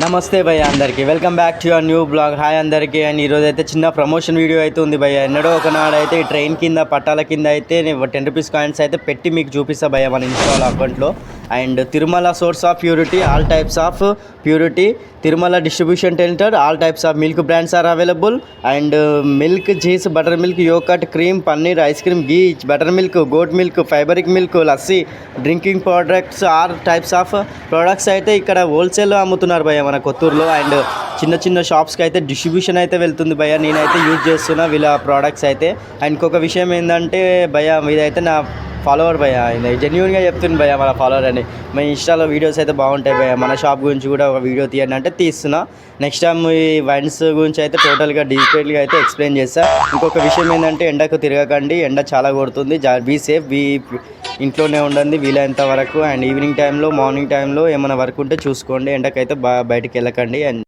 నమస్తే భయ్య అందరికీ welcome back to your new blog. Hi అందరికీ. అండ్ ఈరోజు అయితే చిన్న ప్రమోషన్ వీడియో అయితే ఉంది భయ్య. ఎన్నడో ఒకనాడు అయితే ఈ ట్రైన్ కింద పట్టాల కింద అయితే నేను 10 రూపీస్ కాయిన్స్ అయితే పెట్టి మీకు చూపిస్తా భయ్య మన ఇన్స్టాల్ అకౌంట్లో. And Tirumala source of purity, all types of purity, Tirumala distribution centre, all types of milk brands are available. And milk, cheese, butter milk, yogurt, cream, paneer, ice cream, ghee, butter milk, goat milk, ఫైబరిక్ milk, lassi, drinking products, all types of products అయితే ఇక్కడ హోల్సేల్లో అమ్ముతున్నారు భయ్య మన కొత్తూరులో. And చిన్న చిన్న షాప్స్కి అయితే డిస్ట్రిబ్యూషన్ అయితే వెళ్తుంది భయ్య. నేనైతే యూజ్ చేస్తున్నా వీళ్ళ ప్రోడక్ట్స్ అయితే. అండ్ ఇంకొక విషయం ఏంటంటే భయ్య, ఇదైతే నా ఫాలోవర్ భయ్య, జెన్యున్గా చెప్తుంది భయ్య మన ఫాలోవర్ అని. మన ఇన్స్టాలో వీడియోస్ అయితే బాగుంటాయి భయ్య. మన షాప్ గురించి కూడా ఒక వీడియో తీయండి అంటే తీస్తున్నా. నెక్స్ట్ టైం ఈ వైన్స్ గురించి అయితే టోటల్గా డీటెయిల్గా అయితే ఎక్స్ప్లెయిన్ చేస్తా. ఇంకొక విషయం ఏంటంటే ఎండకు తిరగకండి, ఎండ చాలా కొడుతుంది. బీ సేఫ్, ఇంట్లోనే ఉండండి వీలైనంత వరకు. అండ్ ఈవినింగ్ టైంలో, మార్నింగ్ టైంలో ఏమైనా వర్క్ ఉంటే చూసుకోండి. ఎండకైతే బయటికి వెళ్ళకండి. అండ్